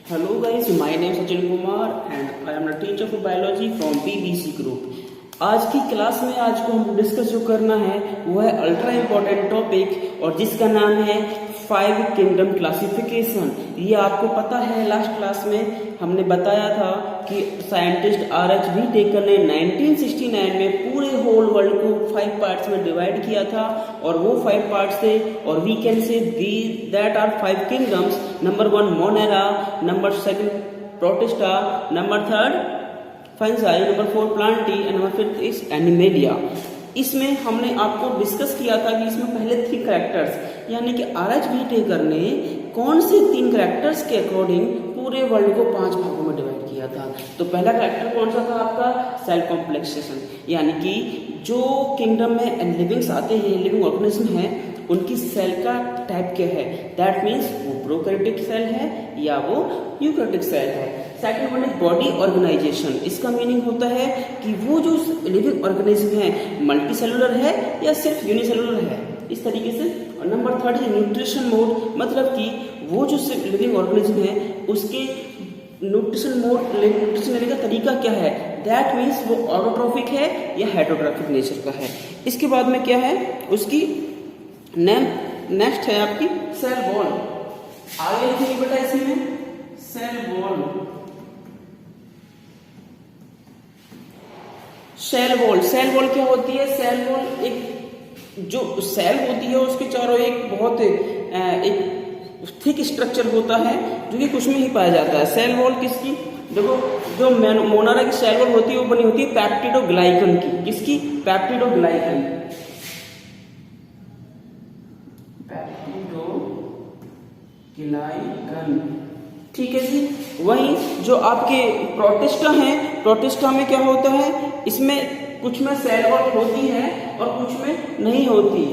Hello guys, my name is Sachin Kumar and I am a teacher for biology from BBC Group. आज की class में आज को हम डिस्कस जो करना है वो है अल्ट्रा इम्पोर्टेंट टॉपिक और जिसका नाम है 5 किंगडम क्लासिफिकेशन। ये आपको पता है लास्ट क्लास में हमने बताया था कि साइंटिस्ट R.H. टेकर ने 1969 में पूरे होल वर्ल्ड को 5 पार्ट्स में डिवाइड किया था और वो 5 पार्ट्स थे और we can say that are 5 kingdoms. Number 1 Monera, number 2 Protista, number 3 fungi, number 4 Plantae and number 5 is Animalia. इसमें हमने आपको डिस्कस किया था कि इसमें पहले 3 कैरेक्टर्स यानी कि R.H. टेकर ने कौन से 3 कैरेक्टर्स के अकॉर्डिंग पूरे वर्ल्ड को 5 भागों में डिवाइड किया था। तो पहला कैरेक्टर कौन सा था आपका? सेल कॉम्प्लेक्सेशन, यानी कि जो किंगडम में लिविंग्स आते हैं, लिविंग ऑर्गेनिज्म है, उनकी सेल का टाइप क्या है। दैट मीन्स वो प्रोकैरियोटिक सेल है या वो यूकैरियोटिक सेल है। Second one is body organisation. इसका मीनिंग होता है कि वो जो लिविंग ऑर्गेनिज्म है मल्टी सेलुलर है या सिर्फ यूनिसेलुलर है, इस तरीके से। और नंबर 3 है न्यूट्रिशन मोड, मतलब कि वो जो लिविंग ऑर्गेनिज्म है उसके न्यूट्रिशन लेने का तरीका क्या है। दैट मीन्स वो ऑटोट्रॉफिक है या हेटरोट्रॉफिक नेचर का है। इसके बाद में क्या है उसकी नेक्स्ट है आपकी सेल वॉल। आगे लिखेंगे बेटा इसमें सेल वॉल। सेल वॉल क्या होती है? सेल वॉल एक जो सेल होती है उसके चारों एक बहुत एक थिक स्ट्रक्चर होता है जो कि कुछ में ही पाया जाता है। सेल वॉल किसकी? देखो जो मोनारा की सेल वॉल होती है वो बनी होती है पेप्टिडोग्लाइकन की। किसकी? पेप्टिडोग्लाइकन। ठीक है जी। वहीं जो आपके प्रोटिस्टा हैं, प्रोटिस्टा में क्या होता है, इसमें कुछ में सेल वॉल होती है और कुछ में नहीं होती।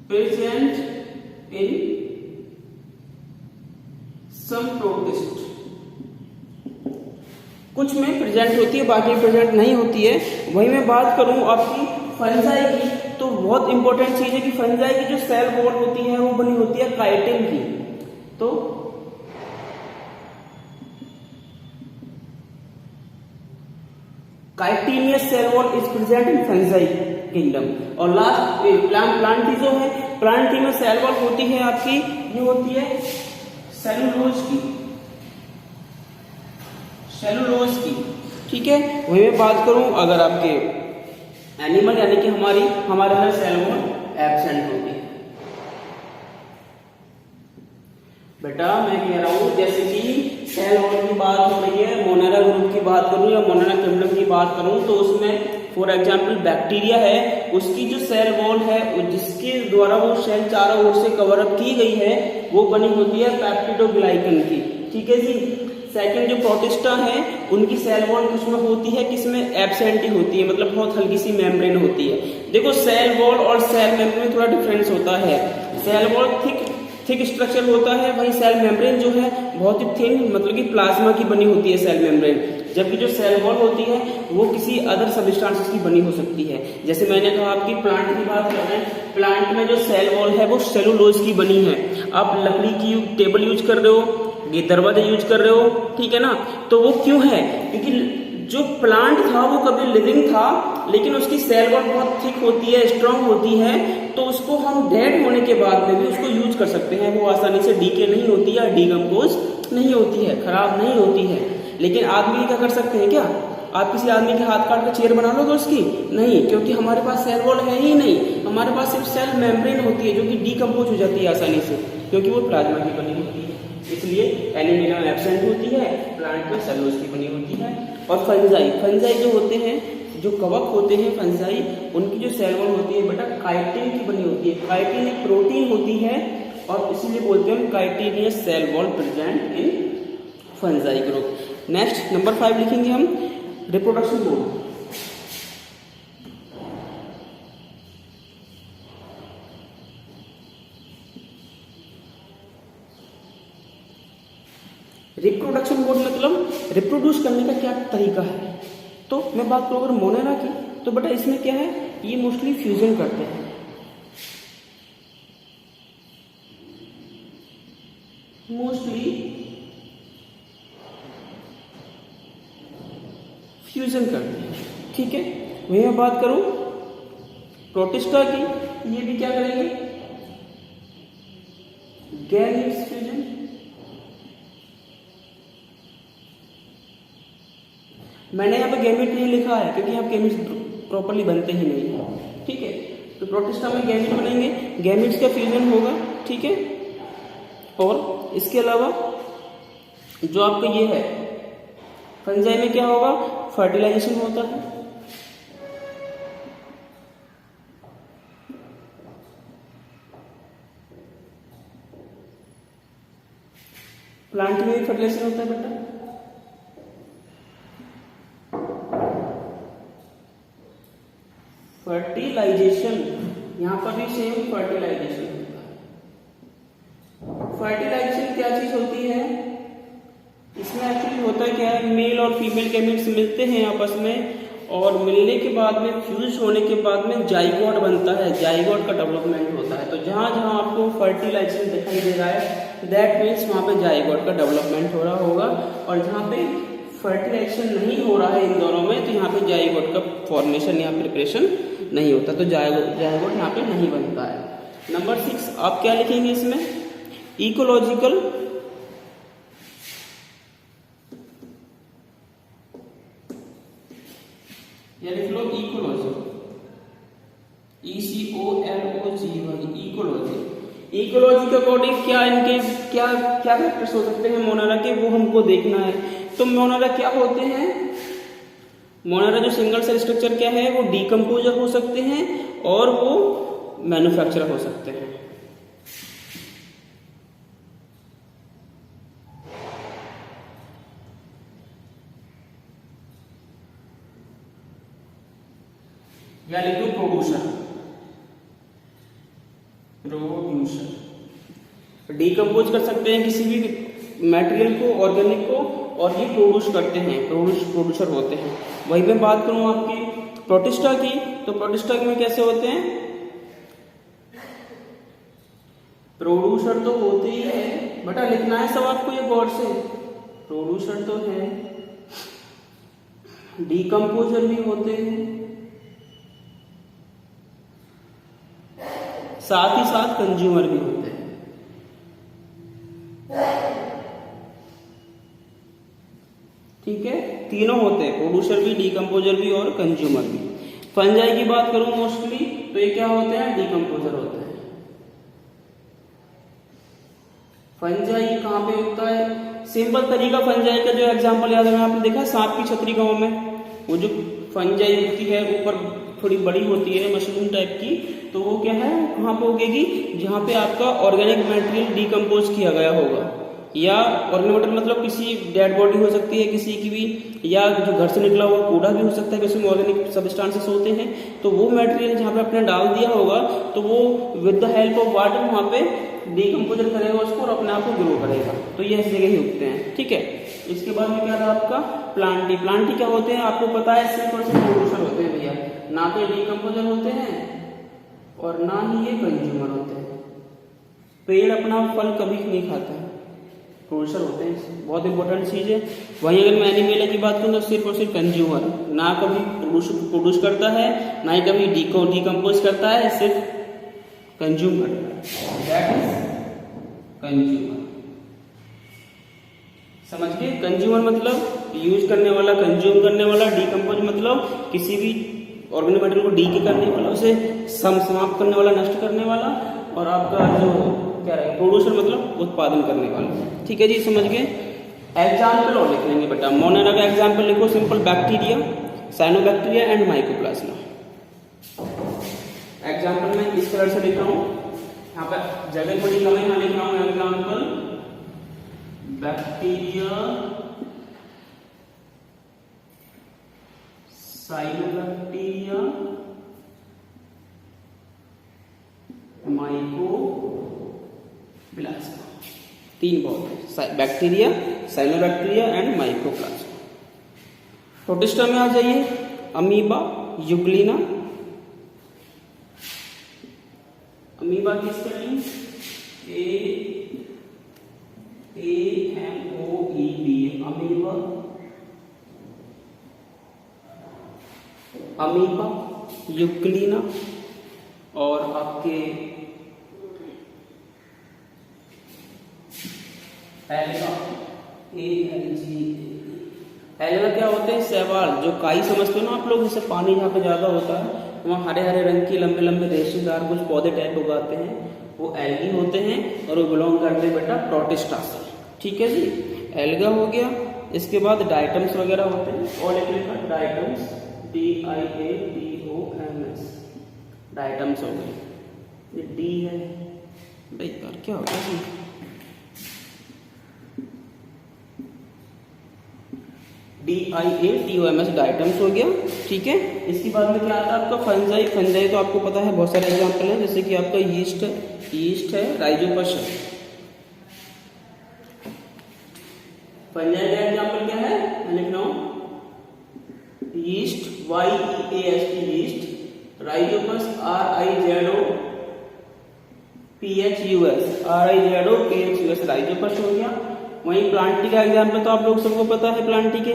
प्रेजेंट इन सम प्रोटिस्ट, कुछ में प्रेजेंट होती है बाकी प्रेजेंट नहीं होती है। वहीं मैं बात करूं आपकी फंजाई की, तो बहुत इंपॉर्टेंट चीज है कि फंजाई की जो सेल वॉल होती है वो बनी होती है काइटिन की। तो chitinous cell wall is present in fungi kingdom. और लास्ट प्लांटी जो है, प्लांटी में सेल वॉल होती है आपकी, ये होती है सेलुलोज की। ठीक है। वही मैं बात करूं अगर आपके एनिमल यानी कि हमारे अंदर सेल वॉल एब्सेंट होगी। बेटा मैं कह रहा हूं जैसे कि सेल वॉल की बात हो रही है, मोनेरा ग्रुप की बात करूं या मोनेरा किंगडम की बात करूं, तो उसमें फॉर एग्जाम्पल बैक्टीरिया है, उसकी जो सेल वॉल है जिसके द्वारा वो सेल चारों ओर से कवर अप की गई है वो बनी होती है पेप्टिडोग्लाइकन की। ठीक है जी। सेकंड जो प्रोटिस्टा है उनकी सेल वॉल किसमें होती है, किसमें एब्सेंट ही होती है, मतलब बहुत हल्की सी मेम्ब्रेन होती है। देखो सेल वॉल और सेल मेम्ब्रेन में थोड़ा डिफरेंस होता है। सेल वॉल थिक स्ट्रक्चर होता है, वही सेल मेम्ब्रेन जो है बहुत ही थिन, मतलब कि प्लाज्मा की बनी होती है सेल मेम्ब्रेन। जबकि जो सेल वॉल होती है वो किसी अदर सब्सटेंस की बनी हो सकती है। जैसे मैंने कहा आपकी प्लांट की बात कर रहे हैं, प्लांट में जो सेल वॉल है वो सेलुलोज की बनी है। आप लकड़ी की टेबल यूज कर रहे हो, ये दरवाजा यूज कर रहे हो, ठीक है ना, तो वो क्यों है? क्योंकि जो प्लांट था वो कभी लिविंग था लेकिन उसकी सेल वॉल बहुत थिक होती है, स्ट्रांग होती है, तो उसको हम डेड होने के बाद में भी उसको यूज कर सकते हैं। वो आसानी से डीके नहीं होती है, डीकम्पोज नहीं होती है, खराब नहीं होती है। लेकिन आदमी क्या कर सकते हैं? क्या आप किसी आदमी के हाथ काट कर चेयर बना लोगे उसकी? नहीं, क्योंकि हमारे पास सेल वॉल है ही नहीं। हमारे पास सिर्फ सेल मेम्ब्रेन होती है जो कि डीकम्पोज हो जाती है आसानी से, क्योंकि वो प्लाज्मा की बनी होती है। इसलिए एनिमेलिया में एब्सेंट होती है, प्लांट में सेलुलोज की बनी होती है। और फंजाई जो होते हैं, जो कवक होते हैं फंजाई, उनकी जो सेल वॉल होती है बेटा काइटिन की बनी होती है। काइटिन एक प्रोटीन होती है और इसीलिए बोलते हैं chitinous cell wall present in fungi group. Next number 5 लिखेंगे हम रिप्रोडक्शन मोड। रिप्रोडक्शन मोड मतलब रिप्रोड्यूस करने का क्या तरीका है। तो मैं बात करूं अगर मोनेरा की, तो बेटा इसमें क्या है, ये मोस्टली फ्यूजन करते हैं। मोस्टली फ्यूजन करते हैं। ठीक है, वही मैं बात करूं प्रोटिस्टा की, ये भी क्या करेंगे, गैमेट्स फ्यूजन। मैंने यहाँ पे गैमेट नहीं लिखा है क्योंकि यहाँ गैमेट्स प्रॉपरली बनते ही नहीं है। ठीक है, तो प्रोटिस्टा में गैमेट बनेंगे, गैमेट्स का फ्यूजन होगा। ठीक है, और इसके अलावा जो आपका ये है फंजाई में क्या होगा, फर्टिलाइजेशन होता है। प्लांट में भी फर्टिलाइजेशन होता है बेटा। फर्टिलाइजेशन यहां पर भी सेम फर्टिलाइजेशन होता है। फर्टिलाइजेशन क्या चीज होती है, इसमें एक्चुअली होता है क्या है, मेल और फीमेल गैमेट्स मिलते हैं आपस में, और मिलने के बाद में फ्यूज होने के बाद में जाइगोट बनता है, जाइगोट का डेवलपमेंट होता है। तो जहां जहां आपको फर्टिलाइजेशन दिखाई दे रहा है दैट मीन्स वहां पे जाइगोट का डेवलपमेंट हो रहा होगा, और जहां पे फर्टिलाइजेशन नहीं हो रहा है इन दोनों में तो यहाँ पे जाइगोट का फॉर्मेशन या प्रिपरेशन नहीं होता, तो जाइगोट यहाँ पे नहीं बनता है। नंबर 6 आप क्या लिखेंगे इसमें, इकोलॉजिकल या लिख लो इकोलॉजी, ECOLOGY, इकोलॉजी। इकोलॉजी के अकॉर्डिंग क्या इनके क्या क्या फैक्टर्स हो सकते हैं मोनारा के, वो हमको देखना है। तो मोनारा क्या होते हैं, मोनारा जो सिंगल सेल स्ट्रक्चर क्या है, वो डीकम्पोजर हो सकते हैं और वो मैन्युफैक्चरर हो सकते हैं। या लिख दो प्रोड्यूसर, डीकम्पोज कर सकते हैं किसी भी मटेरियल को, ऑर्गेनिक को, और ये प्रोड्यूस करते हैं, प्रोड्यूसर होते हैं। वही मैं बात करूं आपकी प्रोटिस्टा की, तो प्रोटिस्टा में कैसे होते हैं, प्रोड्यूसर तो होते ही है बेटा, लिखना है सब आपको ये गौर से, प्रोड्यूसर तो है, डीकम्पोजर भी होते हैं, साथ ही साथ कंज्यूमर भी होते हैं। ठीक है, तीनों होते हैं, प्रोड्यूसर भी, डीकम्पोजर भी और कंज्यूमर भी। फंजाई की बात करूं मोस्टली तो ये क्या होते हैं, डीकम्पोजर होते हैं। फंजाई कहां पे होता है, सिंपल तरीका फंजाई का जो एग्जांपल याद है आपने देखा सांप की छतरी गांव में, वो जो फंजाई होती है ऊपर थोड़ी बड़ी होती है मशरूम टाइप की, तो वो क्या है कहां पे उगेगी, जहां पे आपका ऑर्गेनिक मटेरियल डीकम्पोज किया गया होगा, या ऑर्गेनिक मतलब किसी डेड बॉडी हो सकती है किसी की भी, या जो घर से निकला हुआ कूड़ा भी हो सकता है, जिसमें ऑर्गेनिक सब्सटेंसेस होते हैं, तो वो मटेरियल जहाँ पे आपने डाल दिया होगा तो वो with the help of water वहाँ पे डीकम्पोजर करेगा उसको और अपने आप को ग्रो करेगा। तो ये इस जगह ही उगते हैं। ठीक है, इसके बाद में क्या था आपका प्लांटी। प्लांटी क्या होते हैं आपको पता है, सिर्फ और सिर्फ प्रोड्यूसर होते हैं भैया, ना तो डीकम्पोजर होते हैं और ना ही ये कंज्यूमर होते हैं। पेड़ अपना फल कभी नहीं खाता है, प्रोड्यूसर होते हैं, बहुत इंपॉर्टेंट चीज है। वहीं अगर मैं एनिमेला की बात करूँ तो सिर्फ और सिर्फ कंज्यूमर, ना कभी प्रोड्यूस करता है ना ही कभी डीकम्पोज करता है, सिर्फ कंज्यूम करता है, दैट इज कंज्यूमर। समझ गए, कंज्यूमर मतलब यूज करने वाला, कंज्यूम करने वाला, डीकम्पोज मतलब किसी भी ऑर्गेनिक मटेरियल को डी के करने वाला, उसे समाप्त करने वाला, नष्ट करने वाला, और आपका जो क्या रहेगा प्रोड्यूसर मतलब उत्पादन करने वाला। ठीक है जी, समझ गए। एग्जाम्पल और लिख लेंगे बेटा, मोनारा का एग्जाम्पल लिखो, simple bacteria, cyanobacteria and mycoplasma. Example मैं इस तरह से लिख रहा हूँ, यहाँ पर जगह बड़ी कम है, यहाँ लिख रहा हूँ एग्जाम्पल बैक्टीरिया, साइनोबैक्टीरिया, माइकोप्लाज्मा। तीन बहुत है, bacteria, cyanobacteria and mycoplasma. Protista में आ जाइए, अमीबा, यूग्लिना। अमीबा की स्पेलिंग AMOEB, अमीबा, अमीबा, यूक्लिना, और आपके एल्गा, एल्गा क्या होते हैं? शैवाल, जो काई समझते हो ना आप लोग, जैसे पानी जहाँ पे ज्यादा होता है वहाँ हरे हरे रंग की लंबे लंबे रेशेदार कुछ पौधे टाइप उगाते हैं, वो एल्गी होते हैं और वो बिलोंग करते हैं बेटा प्रोटिस्टासी। ठीक है जी, एल्गा हो गया। इसके बाद डाइटम्स वगैरह होते हैं, और एक डाइटम्स, DIATOMS, डाइटम्स हो गए। ये डी है भाई यार, क्या होता है? DIATOMS, डाइटम्स हो गया। ठीक है, इसके बाद में क्या आता है आपका? फंजाई। फंजाई तो आपको पता है, बहुत सारे एग्जाम्पल हैं, जैसे कि आपका यीस्ट है, राइजोपस है। फंजाई का एग्जाम्पल क्या है? मैं लिख रहा हूं yeast, YEAST, yeast, Rhizopus, RIZOPHUS, Rhizopus हो गया। वहीं प्लांटी का एग्जाम्पल तो आप लोग सबको पता है, प्लांटी के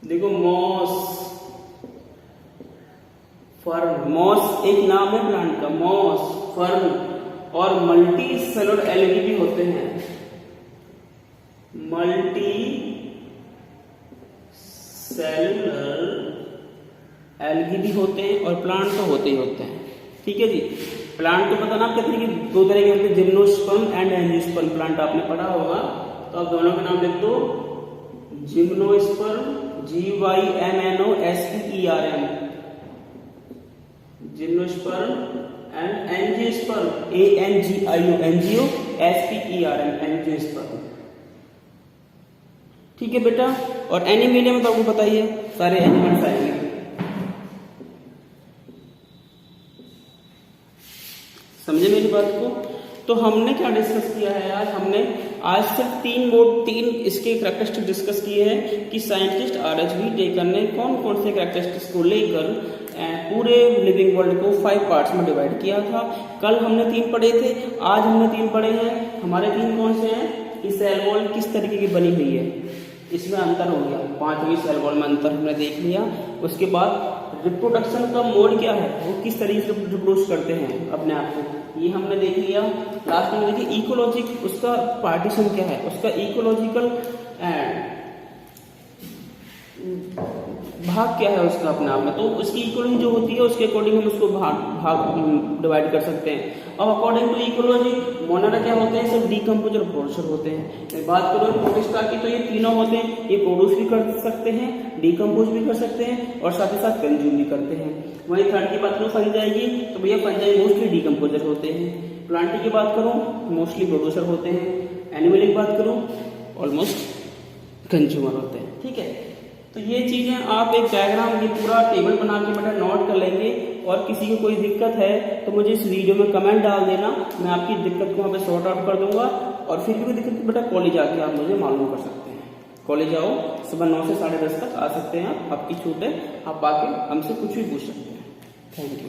देखो, मॉस, फर्न। मॉस एक नाम है प्लांट का, मॉस, फर्न, और मल्टी सेलुलर एल्गी भी होते हैं, मल्टी सेलुलर एल्गी भी होते हैं, और प्लांट तो होते ही होते हैं। ठीक है जी, प्लांट तो पता ना आप कहते हैं कि दो तरह के होते हैं, जिम्नोस्पर्म एंड एंजियोस्पर्म। प्लांट आपने पढ़ा होगा, तो आप दोनों के नाम लिख दो, gymnosperm, GYMNOSPERM, gymnosperm, and angiosperm, ANGIOSPERM, angiosperm. ठीक है बेटा, और एनिमल में तो आपको पता ही है, सारे एनिमल्स आएंगे। समझे मेरी बात को? तो हमने क्या डिस्कस किया है आज? हमने आज सिर्फ तीन इसके कैरेक्टरिस्टिक डिस्कस किए हैं कि साइंटिस्ट RHB टेकर ने कौन कौन से कैरेक्टरिस्टिक्स को लेकर पूरे लिविंग वर्ल्ड को 5 पार्ट्स में डिवाइड किया था। कल हमने 3 पढ़े थे, आज हमने 3 पढ़े हैं। हमारे 3 कौन से हैं? कि सेल वॉल किस तरीके की बनी हुई है, इसमें अंतर हो गया। 5वीं सेल वॉल में अंतर हमने देख लिया। उसके बाद रिप्रोडक्शन का मोड क्या है, वो किस तरीके से रिप्रोड्यूस करते हैं अपने आप को, ये हमने देख लिया। लास्ट में देखिए इकोलॉजी, उसका पार्टीशन क्या है, उसका इकोलॉजिकल भाग क्या है उसका अपने आप में। तो उसकी इकोलॉजी जो होती है उसके अकॉर्डिंग हम उसको भाग डिवाइड कर सकते हैं। अब अकॉर्डिंग टू इकोलॉजी मोनाडा क्या होते हैं? सब डीकम्पोजर प्रोड्यूसर होते हैं। बात करो प्रोटिस्टा की, तो ये तीनों होते हैं, ये प्रोड्यूस भी कर सकते हैं, डीकम्पोज भी कर सकते हैं, और साथ ही साथ कंज्यूम भी करते हैं। वहीं थर्ड की बात करूँ फंजाई की, तो भैया फंजाई मोस्टली डीकम्पोजर होते हैं। प्लांटी की बात करूँ मोस्टली प्रोड्यूसर होते हैं। एनिमल की बात करूँ ऑलमोस्ट कंज्यूमर होते हैं। ठीक है, तो ये चीजें आप एक डायग्राम, ये पूरा टेबल बना के बेटा नोट कर लेंगे। और किसी को कोई दिक्कत है तो मुझे इस वीडियो में कमेंट डाल देना, मैं आपकी दिक्कत को वहाँ पे सॉर्ट आउट कर दूंगा। और फिर भी कोई दिक्कत बेटा कॉलेज आके आप मुझे मालूम कर सकते हैं। कॉलेज आओ, सुबह 9 से 10:30 तक आ सकते हैं आप, आपकी छूट है, आप आके हमसे कुछ भी पूछ सकते हैं। Thank you.